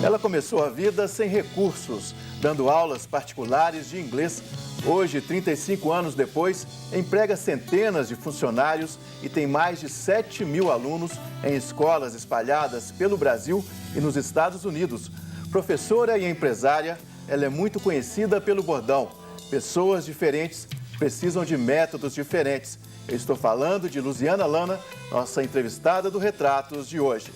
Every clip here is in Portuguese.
Ela começou a vida sem recursos, dando aulas particulares de inglês. Hoje, 35 anos depois, emprega centenas de funcionários e tem mais de 7 mil alunos em escolas espalhadas pelo Brasil e nos Estados Unidos. Professora e empresária, ela é muito conhecida pelo bordão. Pessoas diferentes precisam de métodos diferentes. Eu estou falando de Luziana Lana, nossa entrevistada do Retratos de hoje.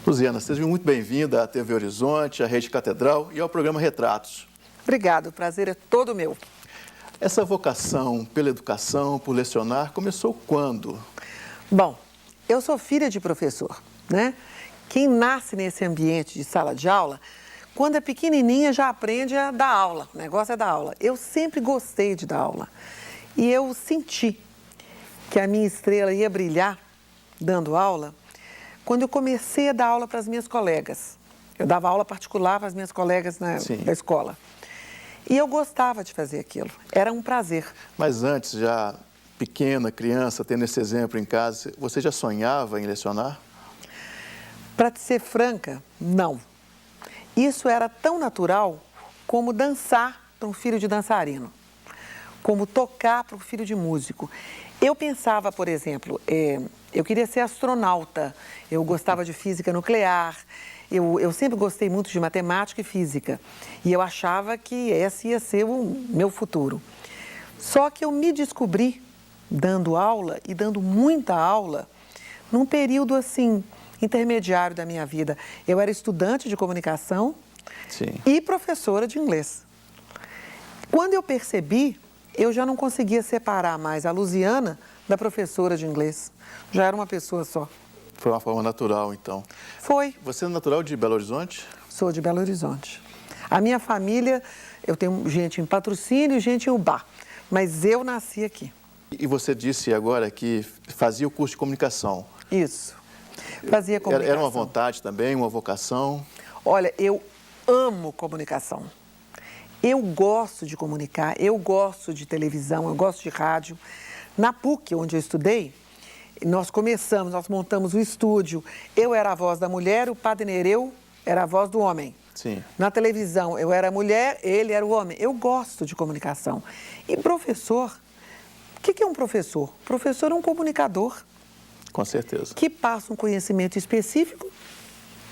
Luziana, seja muito bem-vinda à TV Horizonte, à Rede Catedral e ao programa Retratos. Obrigada, o prazer é todo meu. Essa vocação pela educação, por lecionar, começou quando? Bom, eu sou filha de professor, né? Quem nasce nesse ambiente de sala de aula, quando é pequenininha já aprende a dar aula, o negócio é dar aula. Eu sempre gostei de dar aula e eu senti que a minha estrela ia brilhar dando aula quando eu comecei a dar aula para as minhas colegas. Eu dava aula particular para as minhas colegas da escola. E eu gostava de fazer aquilo, era um prazer. Mas antes, já pequena, criança, tendo esse exemplo em casa, você já sonhava em lecionar? Para te ser franca, não. Isso era tão natural como dançar para um filho de dançarino, como tocar para um filho de músico. Eu pensava, por exemplo, eu queria ser astronauta, eu gostava de física nuclear, eu sempre gostei muito de matemática e física. E eu achava que esse ia ser o meu futuro. Só que eu me descobri dando aula e dando muita aula num período assim, intermediário da minha vida. Eu era estudante de comunicação e professora de inglês. Quando eu percebi, eu já não conseguia separar mais a Luziana da professora de inglês. Já era uma pessoa só. Foi uma forma natural, então. Foi. Você é natural de Belo Horizonte? Sou de Belo Horizonte. A minha família, eu tenho gente em Patrocínio e gente em Ubá, mas eu nasci aqui. E você disse agora que fazia o curso de comunicação. Isso. Fazia comunicação. Era uma vontade também, uma vocação? Olha, eu amo comunicação. Eu gosto de comunicar, eu gosto de televisão, eu gosto de rádio. Na PUC, onde eu estudei, nós montamos o estúdio. Eu era a voz da mulher, o Padre Nereu era a voz do homem. Sim. Na televisão, eu era a mulher, ele era o homem. Eu gosto de comunicação. E professor, o que é um professor? Professor é um comunicador. Com certeza. Que passa um conhecimento específico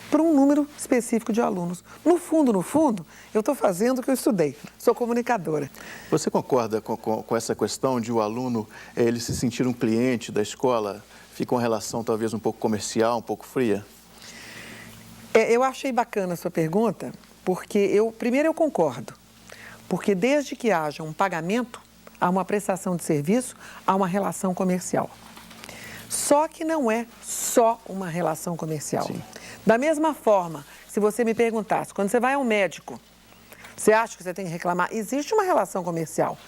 para um número específico de alunos. No fundo, eu estou fazendo o que eu estudei. Sou comunicadora. Você concorda com essa questão de o aluno, ele se sentir um cliente da escola, fica uma relação talvez um pouco comercial, um pouco fria? Eu achei bacana a sua pergunta, porque primeiro eu concordo. Porque desde que haja um pagamento, há uma prestação de serviço, há uma relação comercial. Só que não é só uma relação comercial. Sim. Da mesma forma, se você me perguntasse, quando você vai ao médico, você acha que você tem que reclamar? Existe uma relação comercial.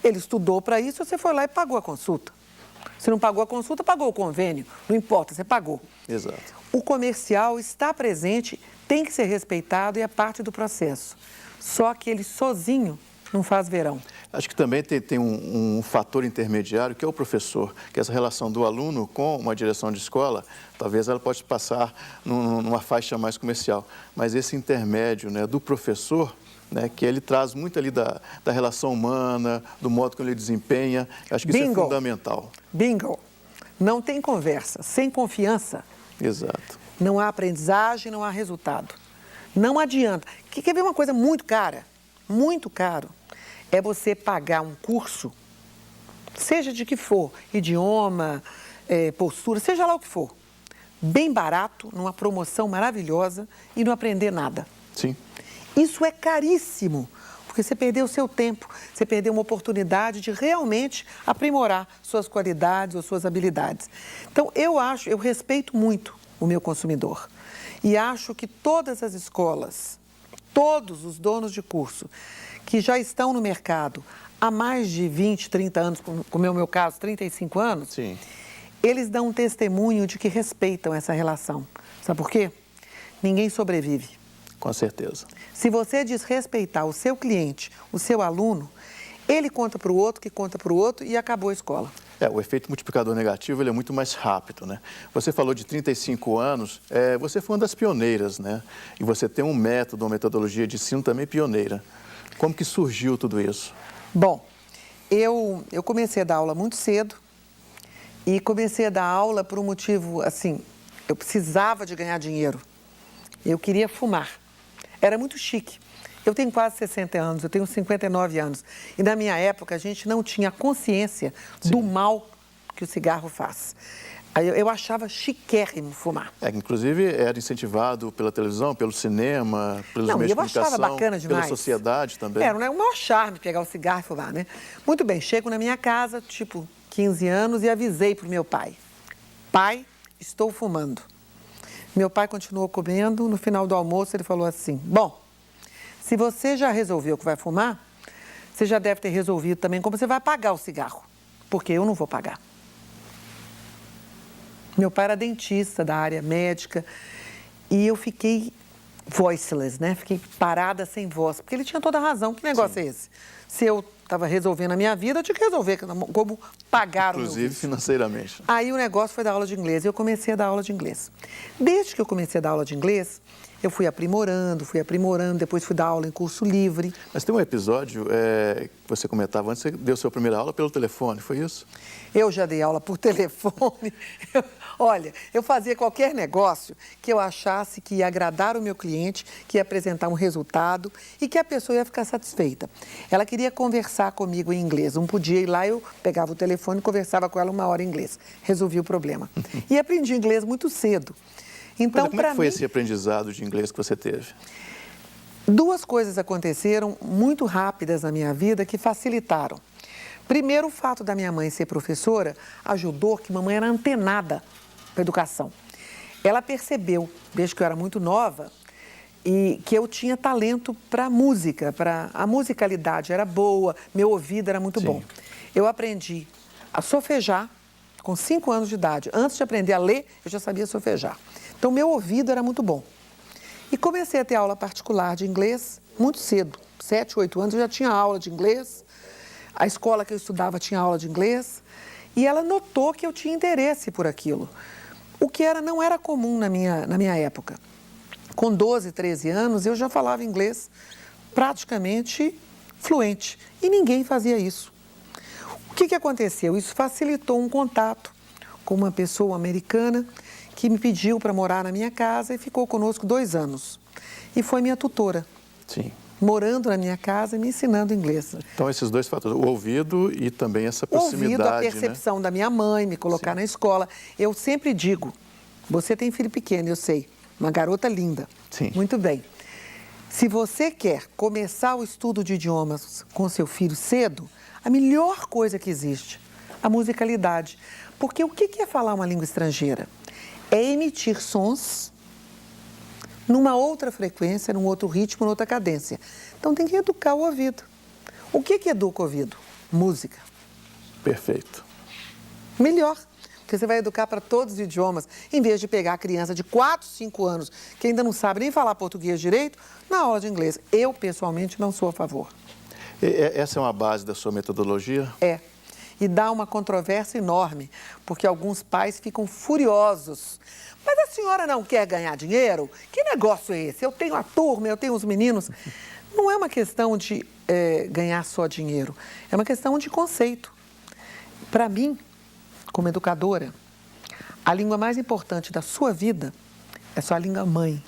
Ele estudou para isso, você foi lá e pagou a consulta. Se não pagou a consulta, pagou o convênio. Não importa, você pagou. Exato. O comercial está presente, tem que ser respeitado e é parte do processo. Só que ele sozinho não faz verão. Acho que também tem um fator intermediário, que é o professor, que essa relação do aluno com uma direção de escola, talvez ela pode passar numa faixa mais comercial, mas esse intermédio, né, do professor, né, que ele traz muito ali da relação humana, do modo como ele desempenha, acho que isso é fundamental. Bingo! Não tem conversa, sem confiança. Exato. Não há aprendizagem, não há resultado. Não adianta. Quer ver uma coisa muito cara? Muito caro. É você pagar um curso, seja de que for, idioma, postura, seja lá o que for, bem barato, numa promoção maravilhosa e não aprender nada. Sim. Isso é caríssimo. porque você perdeu o seu tempo, você perdeu uma oportunidade de realmente aprimorar suas qualidades ou suas habilidades. Então, eu respeito muito o meu consumidor e acho que todas as escolas, todos os donos de curso que já estão no mercado há mais de 20, 30 anos, como é o meu caso, 35 anos, Sim. eles dão um testemunho de que respeitam essa relação. Sabe por quê? Ninguém sobrevive. Com certeza. Se você desrespeitar o seu cliente, o seu aluno, ele conta para o outro, que conta para o outro e acabou a escola. O efeito multiplicador negativo ele é muito mais rápido, né? Você falou de 35 anos, você foi uma das pioneiras, né? E você tem um método, uma metodologia de ensino também pioneira. Como que surgiu tudo isso? Bom, eu comecei a dar aula muito cedo e comecei a dar aula por um motivo, assim, eu precisava de ganhar dinheiro. Eu queria fumar. Era muito chique. Eu tenho quase 60 anos, eu tenho 59 anos. E na minha época a gente não tinha consciência do mal que o cigarro faz. Eu achava chiquérrimo fumar. Inclusive era incentivado pela televisão, pelo cinema, pelos meios de comunicação, eu achava bacana demais. pela sociedade também. Era o maior charme pegar o cigarro e fumar, né? Muito bem, chego na minha casa, tipo 15 anos, e avisei para o meu pai. Pai, estou fumando. Meu pai continuou comendo, no final do almoço ele falou assim, bom, se você já resolveu que vai fumar, você já deve ter resolvido também como você vai pagar o cigarro, porque eu não vou pagar. Meu pai era dentista da área médica e eu fiquei voiceless, né? Fiquei parada sem voz, porque ele tinha toda a razão. Que negócio é esse? Se eu estava resolvendo a minha vida, eu tinha que resolver como pagar o meu vício. Inclusive financeiramente. Aí o negócio foi dar aula de inglês e eu comecei a dar aula de inglês. Desde que eu comecei a dar aula de inglês, eu fui aprimorando, depois fui dar aula em curso livre. Mas tem um episódio que você comentava antes, você deu sua primeira aula pelo telefone, foi isso? Eu já dei aula por telefone. Olha, eu fazia qualquer negócio que eu achasse que ia agradar o meu cliente, que ia apresentar um resultado e que a pessoa ia ficar satisfeita. Ela queria conversar comigo em inglês. Não podia ir lá, eu pegava o telefone e conversava com ela 1 hora em inglês. Resolvi o problema. E aprendi inglês muito cedo. Então, como é que foi esse aprendizado de inglês que você teve? 2 coisas aconteceram muito rápidas na minha vida que facilitaram. Primeiro, o fato da minha mãe ser professora ajudou, que mamãe era antenada para a educação. Ela percebeu, desde que eu era muito nova, e que eu tinha talento para música, a musicalidade era boa, meu ouvido era muito bom. Eu aprendi a solfejar com 5 anos de idade. Antes de aprender a ler, eu já sabia solfejar. Então, meu ouvido era muito bom. E comecei a ter aula particular de inglês muito cedo. 7, 8 anos eu já tinha aula de inglês. A escola que eu estudava tinha aula de inglês. E ela notou que eu tinha interesse por aquilo. O que não era comum na minha época. Com 12, 13 anos, eu já falava inglês praticamente fluente. E ninguém fazia isso. O que aconteceu? Isso facilitou um contato com uma pessoa americana que me pediu para morar na minha casa e ficou conosco 2 anos. E foi minha tutora. Sim. Morando na minha casa e me ensinando inglês. Então, esses 2 fatores, o ouvido e também essa proximidade, o ouvido, a percepção da minha mãe, me colocar na escola. Eu sempre digo, você tem filho pequeno, eu sei, uma garota linda. Sim. Muito bem. Se você quer começar o estudo de idiomas com seu filho cedo, a melhor coisa que existe, a musicalidade. Porque o que é falar uma língua estrangeira? É emitir sons numa outra frequência, num outro ritmo, numa outra cadência. Então tem que educar o ouvido. O que educa o ouvido? Música. Perfeito. Melhor, porque você vai educar para todos os idiomas, em vez de pegar a criança de 4, 5 anos, que ainda não sabe nem falar português direito, na aula de inglês. Eu, pessoalmente, não sou a favor. Essa é uma base da sua metodologia? É. E dá uma controvérsia enorme, porque alguns pais ficam furiosos. Mas a senhora não quer ganhar dinheiro? Que negócio é esse? Eu tenho a turma, eu tenho os meninos. Não é uma questão de ganhar só dinheiro, é uma questão de conceito. Para mim, como educadora, a língua mais importante da sua vida é sua língua mãe.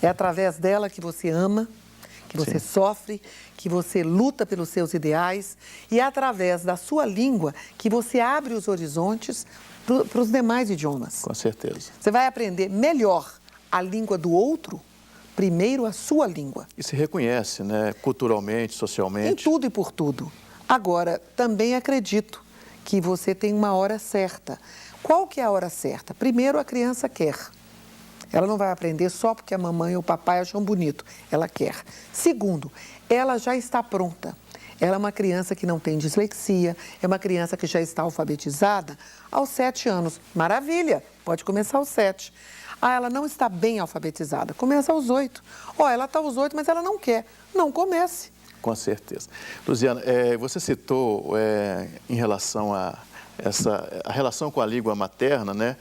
É através dela que você ama, que você sofre, que você luta pelos seus ideais e é através da sua língua que você abre os horizontes para os demais idiomas. Com certeza. Você vai aprender melhor a língua do outro primeiro a sua língua. E se reconhece, né, culturalmente, Em socialmente. tudo e por tudo. Agora, também acredito que você tem uma hora certa. Qual que é a hora certa? Primeiro, a criança quer. Ela não vai aprender só porque a mamãe ou o papai acham bonito. Ela quer. Segundo, ela já está pronta. Ela é uma criança que não tem dislexia, é uma criança que já está alfabetizada aos 7 anos. Maravilha, pode começar aos 7. Ah, ela não está bem alfabetizada, começa aos 8. Ela está aos 8, mas ela não quer. Não comece. Com certeza. Luziana, você citou em relação a a relação com a língua materna, né,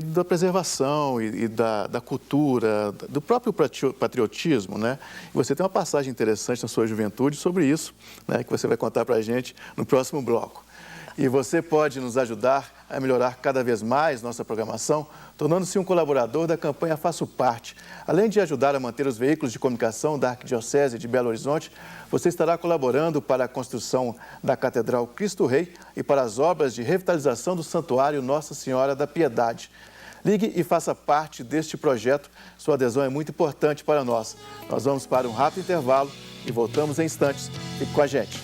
da preservação e da cultura, do próprio patriotismo, né? E você tem uma passagem interessante na sua juventude sobre isso, né, que você vai contar para a gente no próximo bloco. E você pode nos ajudar a melhorar cada vez mais nossa programação, tornando-se um colaborador da campanha Faço Parte. Além de ajudar a manter os veículos de comunicação da Arquidiocese de Belo Horizonte, você estará colaborando para a construção da Catedral Cristo Rei e para as obras de revitalização do Santuário Nossa Senhora da Piedade. Ligue e faça parte deste projeto. Sua adesão é muito importante para nós. Nós vamos para um rápido intervalo e voltamos em instantes. Fique com a gente.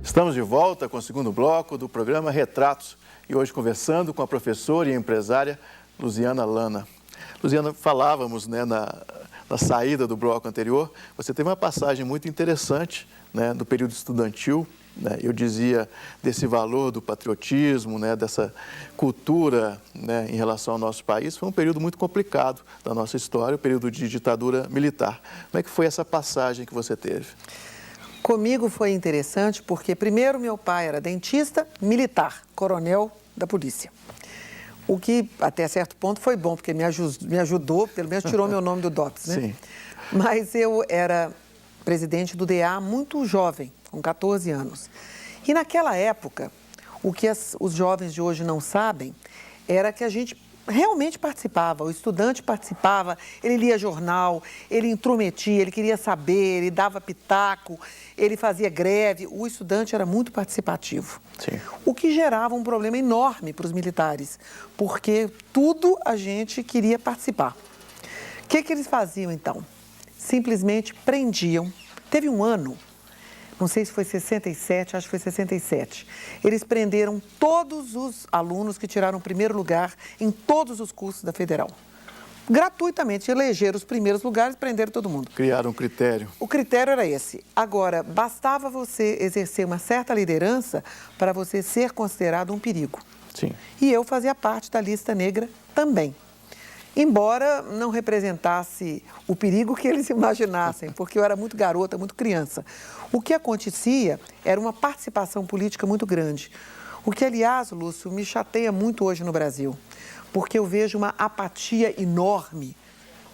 Estamos de volta com o segundo bloco do programa Retratos e hoje conversando com a professora e empresária Luziana Lana. Luziana, falávamos, né, na saída do bloco anterior, você teve uma passagem muito interessante, né, do período estudantil, né, eu dizia desse valor do patriotismo, né, dessa cultura, né, em relação ao nosso país. Foi um período muito complicado da nossa história, o período de ditadura militar. Como é que foi essa passagem que você teve? Comigo foi interessante porque, primeiro, meu pai era dentista militar, coronel da polícia. O que, até certo ponto, foi bom, porque me ajudou, pelo menos tirou meu nome do DOPS, né? Sim. Mas eu era presidente do DA muito jovem, com 14 anos. E naquela época, o que os jovens de hoje não sabem era que a gente realmente participava, o estudante participava, ele lia jornal, ele intrometia, ele queria saber, ele dava pitaco, ele fazia greve, o estudante era muito participativo. Sim. O que gerava um problema enorme para os militares, porque tudo a gente queria participar. O que eles faziam então? Simplesmente prendiam. Teve um ano, não sei se foi 67, acho que foi 67. Eles prenderam todos os alunos que tiraram o primeiro lugar em todos os cursos da Federal. Gratuitamente, elegeram os primeiros lugares e prenderam todo mundo. Criaram um critério. O critério era esse. Agora, bastava você exercer uma certa liderança para você ser considerado um perigo. Sim. E eu fazia parte da lista negra também. Embora não representasse o perigo que eles imaginassem, porque eu era muito garota, muito criança. O que acontecia era uma participação política muito grande. O que, aliás, Lúcio, me chateia muito hoje no Brasil, porque eu vejo uma apatia enorme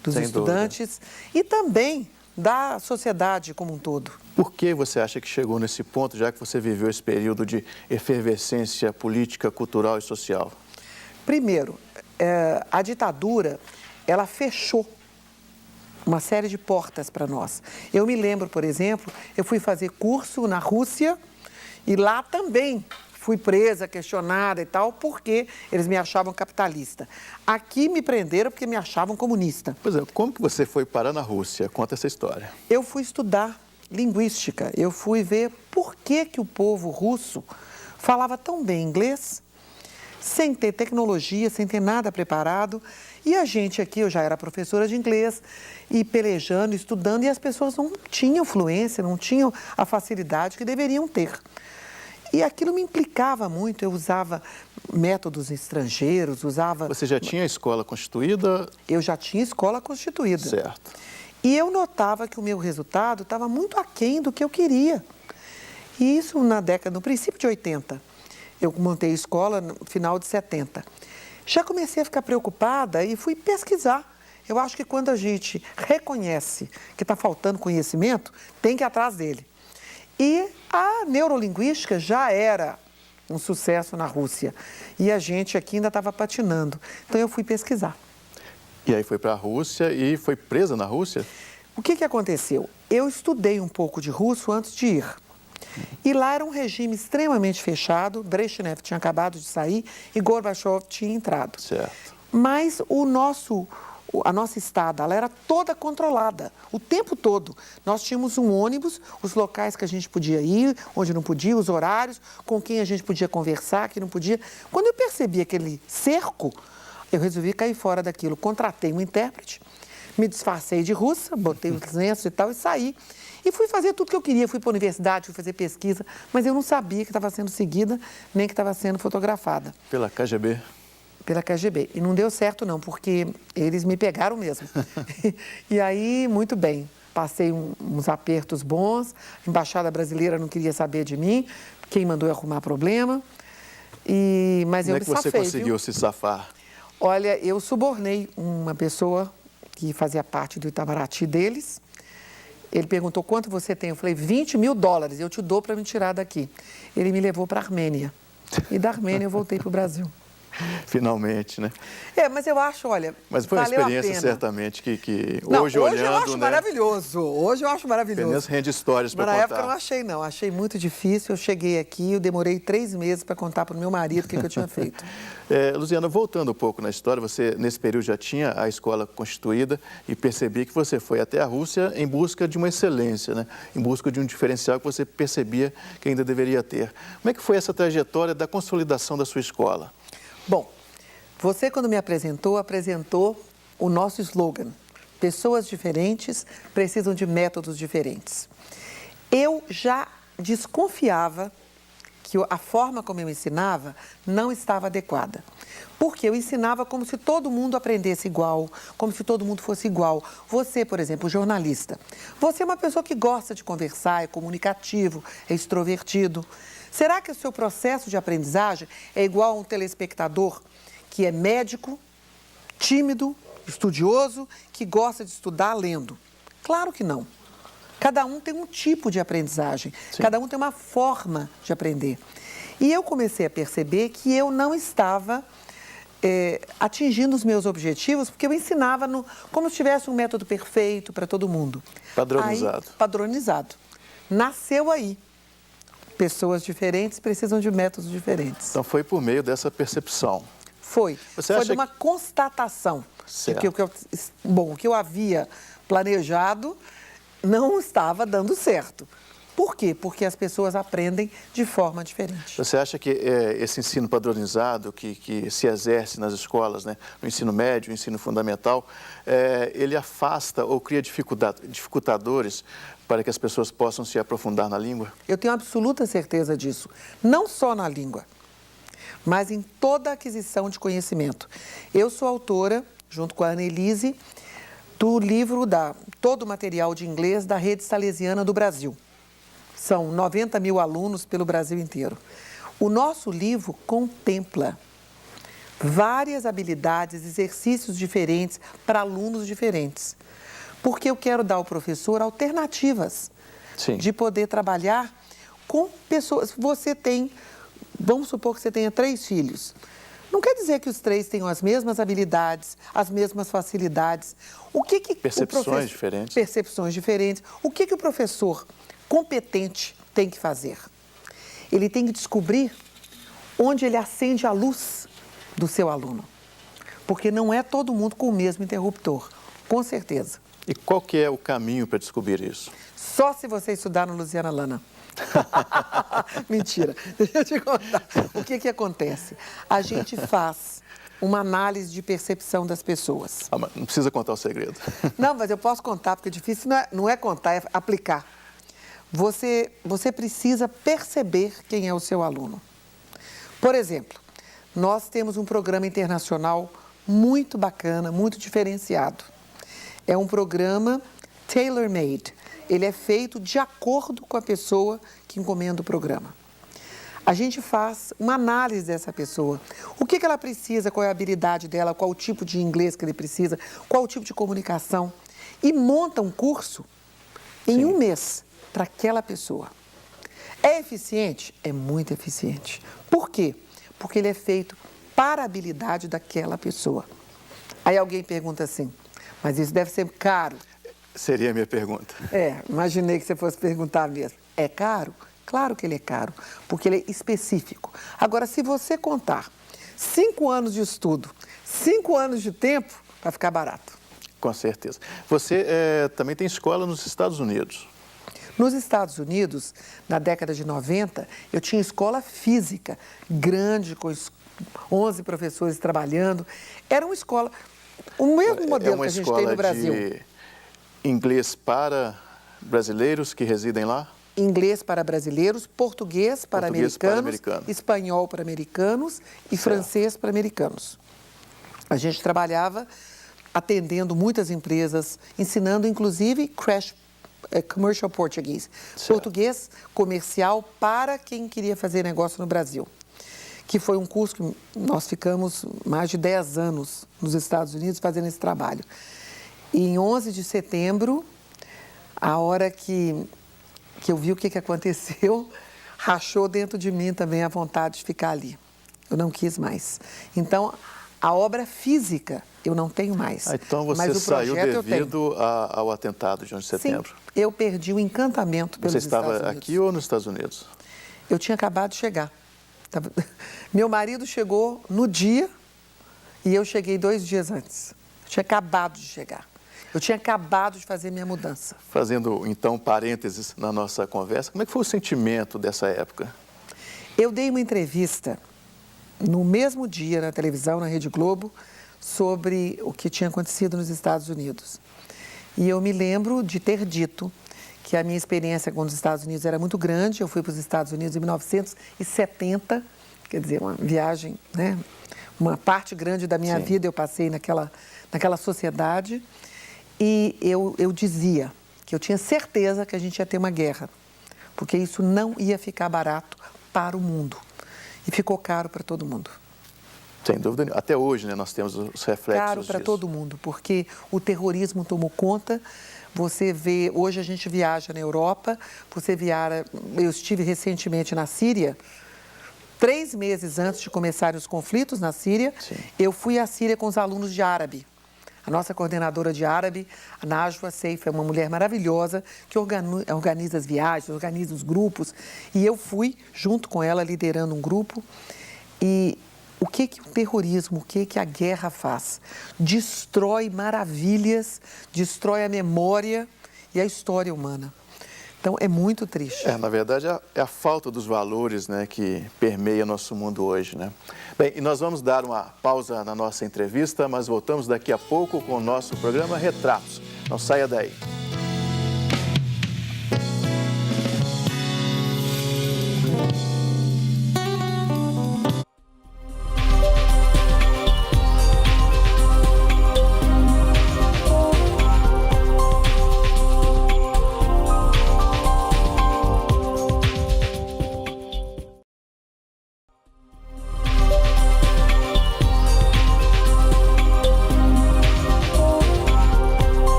dos estudantes e também da sociedade como um todo. Por que você acha que chegou nesse ponto, já que você viveu esse período de efervescência política, cultural e social? Primeiro, a ditadura, ela fechou uma série de portas para nós. Eu me lembro, por exemplo, eu fui fazer curso na Rússia e lá também fui presa, questionada e tal, porque eles me achavam capitalista. Aqui me prenderam porque me achavam comunista. Pois é, como que você foi parar na Rússia? Conta essa história. Eu fui estudar linguística, eu fui ver por que o povo russo falava tão bem inglês, sem ter tecnologia, sem ter nada preparado. E a gente aqui, eu já era professora de inglês, e pelejando, estudando, e as pessoas não tinham fluência, não tinham a facilidade que deveriam ter. E aquilo me implicava muito, eu usava métodos estrangeiros, usava... Você já tinha a escola constituída? Eu já tinha escola constituída. Certo. E eu notava que o meu resultado estava muito aquém do que eu queria. E isso no princípio de 80. Eu montei a escola no final de 70. Já comecei a ficar preocupada e fui pesquisar. Eu acho que quando a gente reconhece que está faltando conhecimento, tem que ir atrás dele. E a neurolinguística já era um sucesso na Rússia. E a gente aqui ainda estava patinando. Então eu fui pesquisar. E aí foi para a Rússia e foi presa na Rússia? O que aconteceu? Eu estudei um pouco de russo antes de ir. E lá era um regime extremamente fechado, Brezhnev tinha acabado de sair e Gorbachev tinha entrado. Certo. Mas a nossa estada, ela era toda controlada, o tempo todo. Nós tínhamos um ônibus, os locais que a gente podia ir, onde não podia, os horários, com quem a gente podia conversar, que não podia. Quando eu percebi aquele cerco, eu resolvi cair fora daquilo. Contratei um intérprete, me disfarcei de russa, botei os lenços e tal e saí. E fui fazer tudo que eu queria, fui para a universidade, fui fazer pesquisa, mas eu não sabia que estava sendo seguida, nem que estava sendo fotografada. Pela KGB? Pela KGB. E não deu certo não, porque eles me pegaram mesmo. E aí, muito bem, passei uns apertos bons, a Embaixada Brasileira não queria saber de mim, quem mandou eu arrumar problema, mas eu me safei. Como é que você conseguiu se safar? Olha, eu subornei uma pessoa que fazia parte do Itamaraty deles. Ele perguntou, quanto você tem? Eu falei, $20 mil, eu te dou para me tirar daqui. Ele me levou para a Armênia. E da Armênia eu voltei para o Brasil. Finalmente, né? Mas eu acho, olha, mas foi uma valeu experiência, a pena. certamente, que não, hoje olhando, eu acho né? maravilhoso. Hoje eu acho maravilhoso. Apenas rende histórias para contar. Mas na época eu não achei, não. Achei muito difícil. Eu cheguei aqui, eu demorei 3 meses para contar para o meu marido o que eu tinha feito. Luziana, voltando um pouco na história, você nesse período já tinha a escola constituída e percebi que você foi até a Rússia em busca de uma excelência, né? Em busca de um diferencial que você percebia que ainda deveria ter. Como é que foi essa trajetória da consolidação da sua escola? Bom, você, quando me apresentou o nosso slogan. Pessoas diferentes precisam de métodos diferentes. Eu já desconfiava que a forma como eu ensinava não estava adequada. Porque eu ensinava como se todo mundo aprendesse igual, como se todo mundo fosse igual. Você, por exemplo, jornalista, você é uma pessoa que gosta de conversar, é comunicativo, é extrovertido. Será que o seu processo de aprendizagem é igual a um telespectador que é médico, tímido, estudioso, que gosta de estudar lendo? Claro que não. Cada um tem um tipo de aprendizagem, Sim. Cada um tem uma forma de aprender. E eu comecei a perceber que eu não estava atingindo os meus objetivos, porque eu ensinava como se tivesse um método perfeito para todo mundo. Padronizado. Padronizado. Nasceu aí. Pessoas diferentes precisam de métodos diferentes. Então foi por meio dessa percepção. Foi de uma constatação de que o que eu havia planejado não estava dando certo. Por quê? Porque as pessoas aprendem de forma diferente. Você acha que esse ensino padronizado que se exerce nas escolas, né, no ensino médio, no ensino fundamental, ele afasta ou cria dificultadores para que as pessoas possam se aprofundar na língua? Eu tenho absoluta certeza disso. Não só na língua, mas em toda a aquisição de conhecimento. Eu sou autora, junto com a Annelise, do livro todo o material de inglês da Rede Salesiana do Brasil. São 90 mil alunos pelo Brasil inteiro. O nosso livro contempla várias habilidades, exercícios diferentes para alunos diferentes. Porque eu quero dar ao professor alternativas Sim. de poder trabalhar com pessoas. Vamos supor que você tenha 3 filhos. Não quer dizer que os 3 tenham as mesmas habilidades, as mesmas facilidades. Percepções diferentes. Percepções diferentes. O que o professor competente tem que fazer? Ele tem que descobrir onde ele acende a luz do seu aluno. Porque não é todo mundo com o mesmo interruptor, com certeza. E qual que é o caminho para descobrir isso? Só se você estudar no Luciana Lana. Mentira. Deixa eu te contar. O que acontece? A gente faz uma análise de percepção das pessoas. Mas não precisa contar o segredo. Não, mas eu posso contar, porque o difícil não é contar, é aplicar. Você precisa perceber quem é o seu aluno. Por exemplo, nós temos um programa internacional muito bacana, muito diferenciado. É um programa tailor-made. Ele é feito de acordo com a pessoa que encomenda o programa. A gente faz uma análise dessa pessoa. O que ela precisa, qual é a habilidade dela, qual o tipo de inglês que ele precisa, qual o tipo de comunicação. E monta um curso em um mês para aquela pessoa. É eficiente? É muito eficiente. Por quê? Porque ele é feito para a habilidade daquela pessoa. Aí alguém pergunta assim, mas isso deve ser caro. Seria a minha pergunta. Imaginei que você fosse perguntar mesmo. É caro? Claro que ele é caro, porque ele é específico. Agora, se você contar 5 anos de estudo, 5 anos de tempo, vai ficar barato. Com certeza. Você também tem escola nos Estados Unidos. Nos Estados Unidos, na década de 90, eu tinha escola física, grande, com 11 professores trabalhando. Era uma escola, o mesmo modelo que a gente tem no Brasil. De inglês para brasileiros que residem lá? Inglês para brasileiros, português para americanos, espanhol para americanos e francês para americanos. A gente trabalhava atendendo muitas empresas, ensinando inclusive Commercial Portuguese, português comercial para quem queria fazer negócio no Brasil, que foi um curso que nós ficamos mais de 10 anos nos Estados Unidos fazendo esse trabalho. E em 11 de setembro, a hora que eu vi o que aconteceu, rachou dentro de mim também a vontade de ficar ali. Eu não quis mais. Então, a obra física eu não tenho mais. Então você mas o saiu projeto devido ao atentado de 11 de setembro? Sim, eu perdi o encantamento pelos Estados Unidos. Você estava aqui ou nos Estados Unidos? Eu tinha acabado de chegar. Meu marido chegou no dia e eu cheguei 2 dias antes. Eu tinha acabado de chegar. Eu tinha acabado de fazer minha mudança. Fazendo, então, parênteses na nossa conversa, como é que foi o sentimento dessa época? Eu dei uma entrevista no mesmo dia na televisão, na Rede Globo, sobre o que tinha acontecido nos Estados Unidos. E eu me lembro de ter dito que a minha experiência com os Estados Unidos era muito grande. Eu fui para os Estados Unidos em 1970, quer dizer, uma viagem, né? Uma parte grande da minha vida eu passei naquela sociedade. E eu dizia que eu tinha certeza que a gente ia ter uma guerra, porque isso não ia ficar barato para o mundo. E ficou caro para todo mundo. Sem dúvida nenhuma. Até hoje, né, nós temos os reflexos Caro para disso. todo mundo, porque o terrorismo tomou conta. Você vê, hoje a gente viaja na Europa, eu estive recentemente na Síria, 3 meses antes de começarem os conflitos na Síria, eu fui à Síria com os alunos de árabe. A nossa coordenadora de árabe, a Najwa Seif, é uma mulher maravilhosa que organiza as viagens, organiza os grupos. E eu fui junto com ela, liderando um grupo. E o que o terrorismo, o que a guerra faz? Destrói maravilhas, destrói a memória e a história humana. Então, é muito triste. Na verdade, é a falta dos valores, né, que permeia nosso mundo hoje, né? Bem, e nós vamos dar uma pausa na nossa entrevista, mas voltamos daqui a pouco com o nosso programa Retratos. Não saia daí.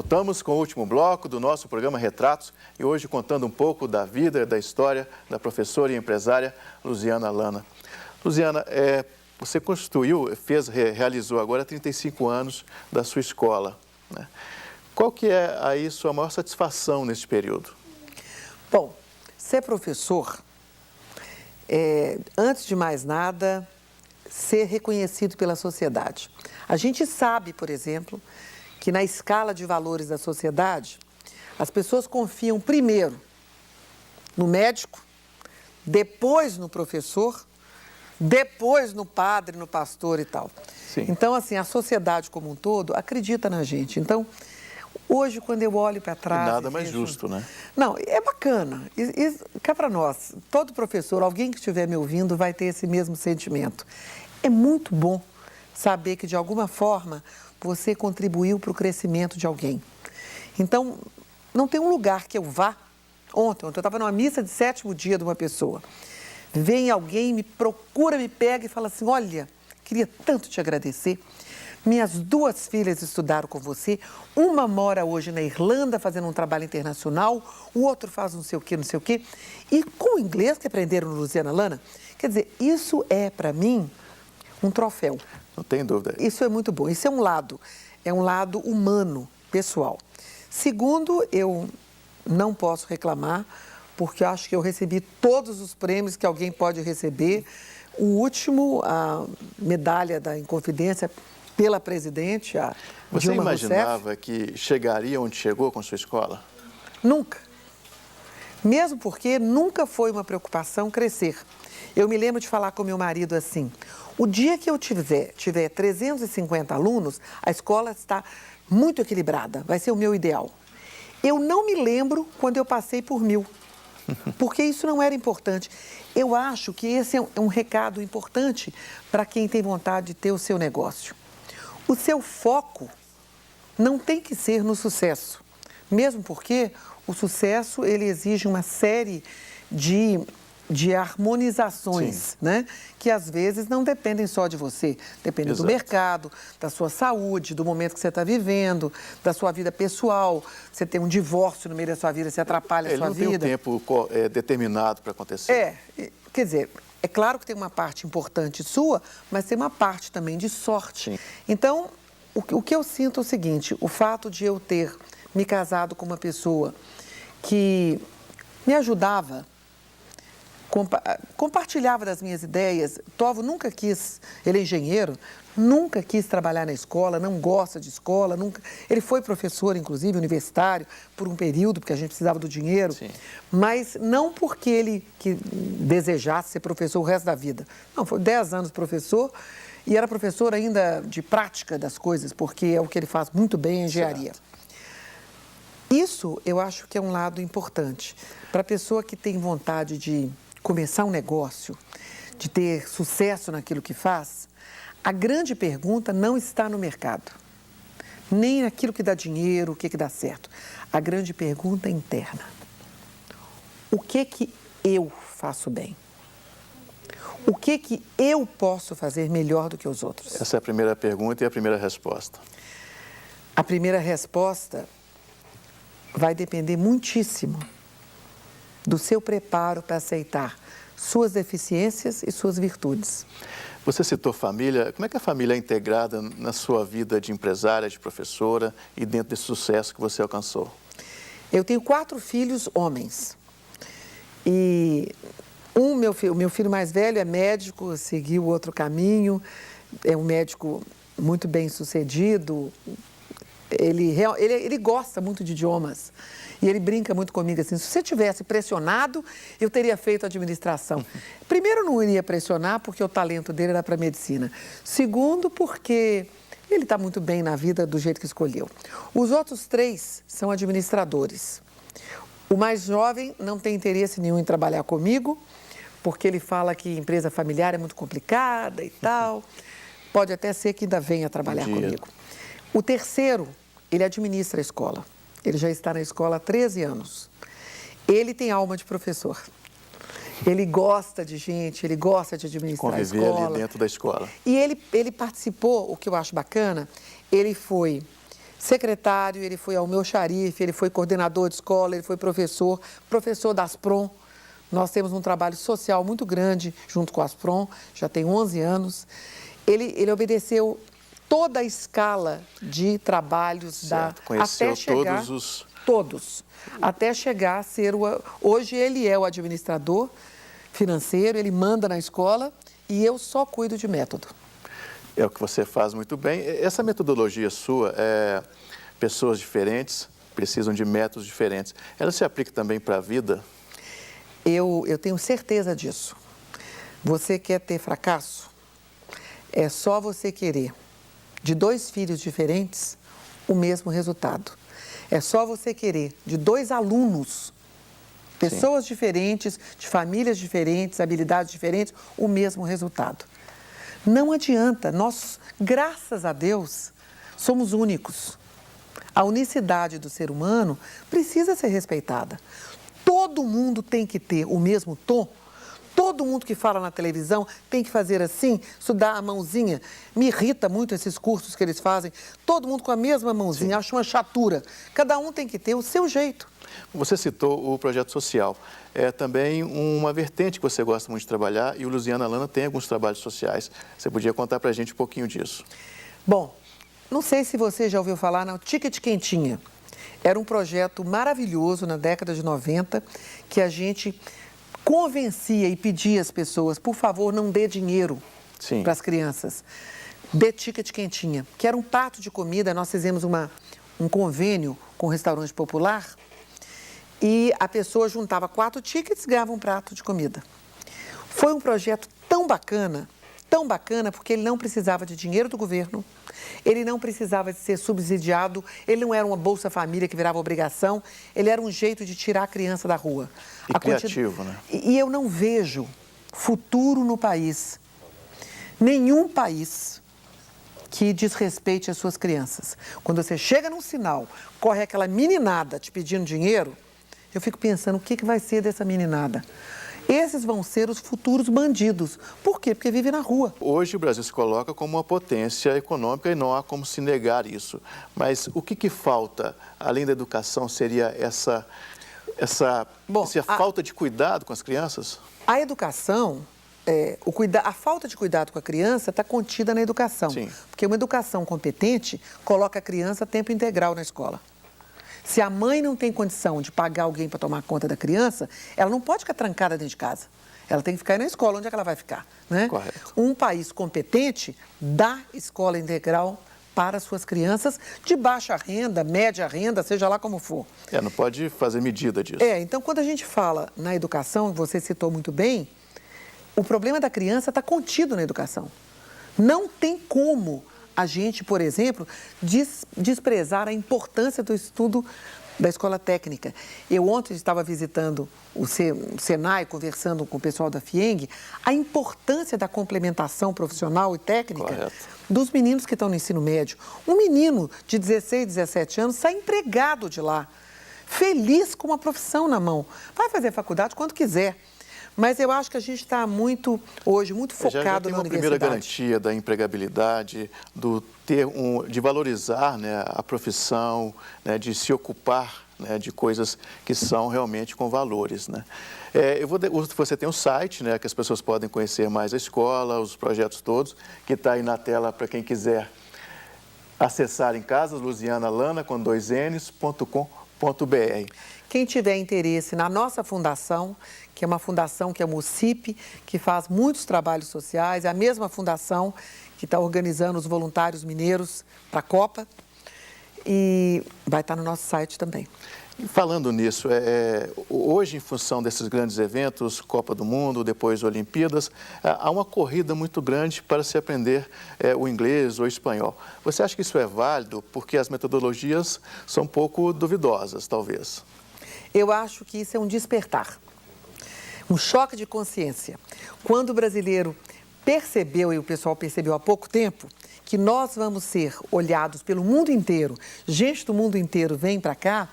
Voltamos com o último bloco do nosso programa Retratos e hoje contando um pouco da vida e da história da professora e empresária Luziana Lana. Luziana, você realizou agora 35 anos da sua escola, né? Qual que é aí sua maior satisfação nesse período? Bom, ser professor antes de mais nada, ser reconhecido pela sociedade. A gente sabe, por exemplo, que na escala de valores da sociedade, as pessoas confiam primeiro no médico, depois no professor, depois no padre, no pastor e tal. Sim. Então, assim, a sociedade como um todo acredita na gente. Então, hoje, quando eu olho para trás... Nada mais justo, né? Não, é bacana. Cá para nós, todo professor, alguém que estiver me ouvindo, vai ter esse mesmo sentimento. É muito bom saber que, de alguma forma, você contribuiu para o crescimento de alguém. Então, não tem um lugar que eu vá. Ontem eu estava numa missa de 7º dia de uma pessoa. Vem alguém, me procura, me pega e fala assim, olha, queria tanto te agradecer. Minhas 2 filhas estudaram com você, uma mora hoje na Irlanda fazendo um trabalho internacional, o outro faz não sei o quê, não sei o quê. E com o inglês que aprenderam no Luziana Lana, quer dizer, isso é para mim um troféu. Não tem dúvida. Isso é muito bom, isso é um lado humano, pessoal. Segundo, eu não posso reclamar, porque eu acho que eu recebi todos os prêmios que alguém pode receber. O último, a medalha da Inconfidência pela presidente, a Você Dilma imaginava Rousseff. que chegaria onde chegou com sua escola? Nunca. Mesmo porque nunca foi uma preocupação crescer. Eu me lembro de falar com meu marido assim, o dia que eu tiver 350 alunos, a escola está muito equilibrada, vai ser o meu ideal. Eu não me lembro quando eu passei por 1000, porque isso não era importante. Eu acho que esse é um recado importante para quem tem vontade de ter o seu negócio. O seu foco não tem que ser no sucesso, mesmo porque o sucesso ele exige uma série de harmonizações, né? Que às vezes não dependem só de você, dependem do mercado, da sua saúde, do momento que você está vivendo, da sua vida pessoal. Você tem um divórcio no meio da sua vida, você atrapalha a sua vida. Ele não tem um tempo determinado para acontecer. Quer dizer, é claro que tem uma parte importante sua, mas tem uma parte também de sorte. Sim. Então, o que eu sinto é o seguinte, o fato de eu ter me casado com uma pessoa que me ajudava, compartilhava das minhas ideias. Tovo nunca quis, ele é engenheiro, nunca quis trabalhar na escola, não gosta de escola, nunca. Ele foi professor, inclusive, universitário, por um período, porque a gente precisava do dinheiro. Sim. Mas não porque ele desejasse ser professor o resto da vida. Não, foi 10 anos professor e era professor ainda de prática das coisas, porque é o que ele faz muito bem, a engenharia. Certo. Isso eu acho que é um lado importante. Para a pessoa que tem vontade de começar um negócio, de ter sucesso naquilo que faz, a grande pergunta não está no mercado, nem naquilo que dá dinheiro, o que dá certo. A grande pergunta é interna. O que eu faço bem? O que eu posso fazer melhor do que os outros? Essa é a primeira pergunta e a primeira resposta. A primeira resposta vai depender muitíssimo do seu preparo para aceitar suas deficiências e suas virtudes. Você citou família. Como é que a família é integrada na sua vida de empresária, de professora e dentro desse sucesso que você alcançou? Eu tenho 4 filhos homens. E o meu filho mais velho é médico, seguiu outro caminho, é um médico muito bem sucedido. Ele gosta muito de idiomas e ele brinca muito comigo assim, se você tivesse pressionado, eu teria feito administração. Primeiro, não iria pressionar porque o talento dele era para medicina. Segundo, porque ele está muito bem na vida do jeito que escolheu. Os outros 3 são administradores. O mais jovem não tem interesse nenhum em trabalhar comigo, porque ele fala que empresa familiar é muito complicada e tal. Pode até ser que ainda venha trabalhar comigo. O terceiro, ele administra a escola. Ele já está na escola há 13 anos. Ele tem alma de professor. Ele gosta de gente, ele gosta de administrar a escola. Conviver ali dentro da escola. E ele participou, o que eu acho bacana, ele foi secretário, ele foi almoxarife, ele foi coordenador de escola, ele foi professor, professor da Asprom. Nós temos um trabalho social muito grande junto com a Asprom, já tem 11 anos. Ele obedeceu toda a escala de trabalhos certo. Conheceu até chegar, todos os... Todos, até chegar a ser hoje ele é o administrador financeiro, ele manda na escola e eu só cuido de método. É o que você faz muito bem. Essa metodologia sua, pessoas diferentes precisam de métodos diferentes. Ela se aplica também para a vida? Eu tenho certeza disso. Você quer ter fracasso? É só você querer, de 2 filhos diferentes, o mesmo resultado. É só você querer, de 2 alunos, pessoas diferentes, de famílias diferentes, habilidades diferentes, o mesmo resultado. Não adianta, nós, graças a Deus, somos únicos. A unicidade do ser humano precisa ser respeitada. Todo mundo tem que ter o mesmo tom. Todo mundo que fala na televisão tem que fazer assim, estudar a mãozinha. Me irrita muito esses cursos que eles fazem. Todo mundo com a mesma mãozinha, acho uma chatura. Cada um tem que ter o seu jeito. Você citou o projeto social. É também uma vertente que você gosta muito de trabalhar e o Luziana Lana tem alguns trabalhos sociais. Você podia contar para a gente um pouquinho disso? Bom, não sei se você já ouviu falar no Ticket Quentinha. Era um projeto maravilhoso na década de 90 que a gente convencia e pedia às pessoas, por favor, não dê dinheiro para as crianças. Dê ticket quentinha, que era um prato de comida. Nós fizemos um convênio com o restaurante popular e a pessoa juntava 4 tickets e ganhava um prato de comida. Foi um projeto tão bacana, porque ele não precisava de dinheiro do governo, ele não precisava de ser subsidiado, ele não era uma Bolsa Família que virava obrigação, ele era um jeito de tirar a criança da rua. E criativo, né? E eu não vejo futuro no país, nenhum país que desrespeite as suas crianças. Quando você chega num sinal, corre aquela meninada te pedindo dinheiro, eu fico pensando o que vai ser dessa meninada. Esses vão ser os futuros bandidos. Por quê? Porque vivem na rua. Hoje o Brasil se coloca como uma potência econômica e não há como se negar isso. Mas o que falta, além da educação, seria essa falta de cuidado com as crianças? A educação, a falta de cuidado com a criança está contida na educação. Sim. Porque uma educação competente coloca a criança a tempo integral na escola. Se a mãe não tem condição de pagar alguém para tomar conta da criança, ela não pode ficar trancada dentro de casa. Ela tem que ficar na escola. Onde é que ela vai ficar? Né? Correto. Um país competente dá escola integral para suas crianças de baixa renda, média renda, seja lá como for. Não pode fazer medida disso. Então quando a gente fala na educação, você citou muito bem, o problema da criança está contido na educação. Não tem como a gente, por exemplo, desprezar a importância do estudo da escola técnica. Eu ontem estava visitando o Senai, conversando com o pessoal da FIENG, a importância da complementação profissional e técnica Correto. dos meninos que estão no ensino médio. Um menino de 16, 17 anos sai empregado de lá, feliz com uma profissão na mão. Vai fazer faculdade quando quiser. Mas eu acho que a gente está hoje muito focado já tem na uma primeira universidade. garantia da empregabilidade, de valorizar, né, a profissão, né, de se ocupar, né, de coisas que são realmente com valores, né? Você tem um site, né, que as pessoas podem conhecer mais a escola, os projetos todos, que está aí na tela para quem quiser acessar em casa, luzianalana.com.br. Quem tiver interesse na nossa fundação, que é uma fundação que é a MUCIP, que faz muitos trabalhos sociais, é a mesma fundação que está organizando os voluntários mineiros para a Copa, e vai estar no nosso site também. Falando nisso, hoje, em função desses grandes eventos, Copa do Mundo, depois Olimpíadas, há uma corrida muito grande para se aprender o inglês ou o espanhol. Você acha que isso é válido? Porque as metodologias são um pouco duvidosas, talvez. Eu acho que isso é um despertar, um choque de consciência. Quando o brasileiro percebeu, e o pessoal percebeu há pouco tempo, que nós vamos ser olhados pelo mundo inteiro, gente do mundo inteiro vem para cá,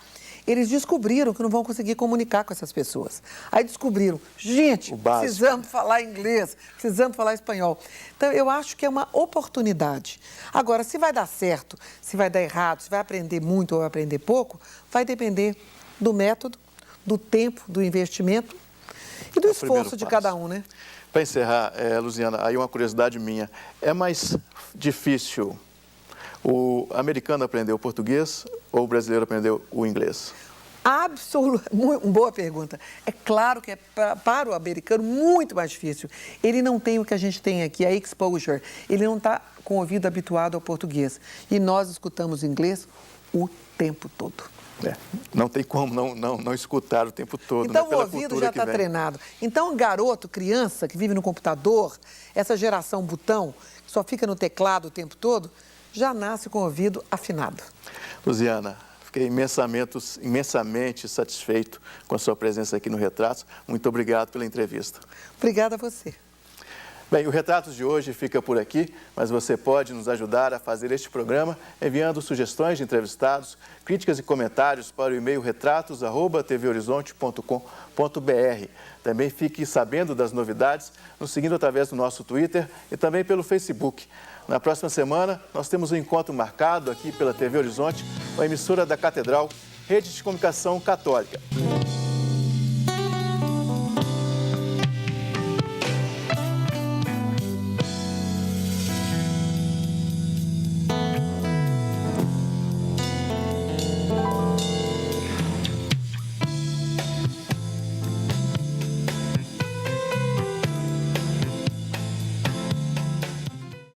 eles descobriram que não vão conseguir comunicar com essas pessoas. Aí descobriram, gente, O básico. precisamos falar inglês, precisamos falar espanhol. Então, eu acho que é uma oportunidade. Agora, se vai dar certo, se vai dar errado, se vai aprender muito ou vai aprender pouco, vai depender do método, do tempo, do investimento e do esforço de cada um, né? Para encerrar, Luziana, aí uma curiosidade minha. É mais difícil o americano aprender o português ou o brasileiro aprender o inglês? Boa pergunta. É claro que é para o americano muito mais difícil. Ele não tem o que a gente tem aqui, a exposure. Ele não está com o ouvido habituado ao português. E nós escutamos inglês o tempo todo. Não tem como não escutar o tempo todo, então, né? Pela o ouvido cultura já está treinado. Então, garoto, criança que vive no computador, essa geração botão, que só fica no teclado o tempo todo, já nasce com o ouvido afinado. Luziana, fiquei imensamente satisfeito com a sua presença aqui no Retratos. Muito obrigado pela entrevista. Obrigada a você. Bem, o Retratos de hoje fica por aqui, mas você pode nos ajudar a fazer este programa enviando sugestões de entrevistados, críticas e comentários para o e-mail retratos@tvhorizonte.com.br. Também fique sabendo das novidades nos seguindo através do nosso Twitter e também pelo Facebook. Na próxima semana, nós temos um encontro marcado aqui pela TV Horizonte, com a emissora da Catedral, Rede de Comunicação Católica.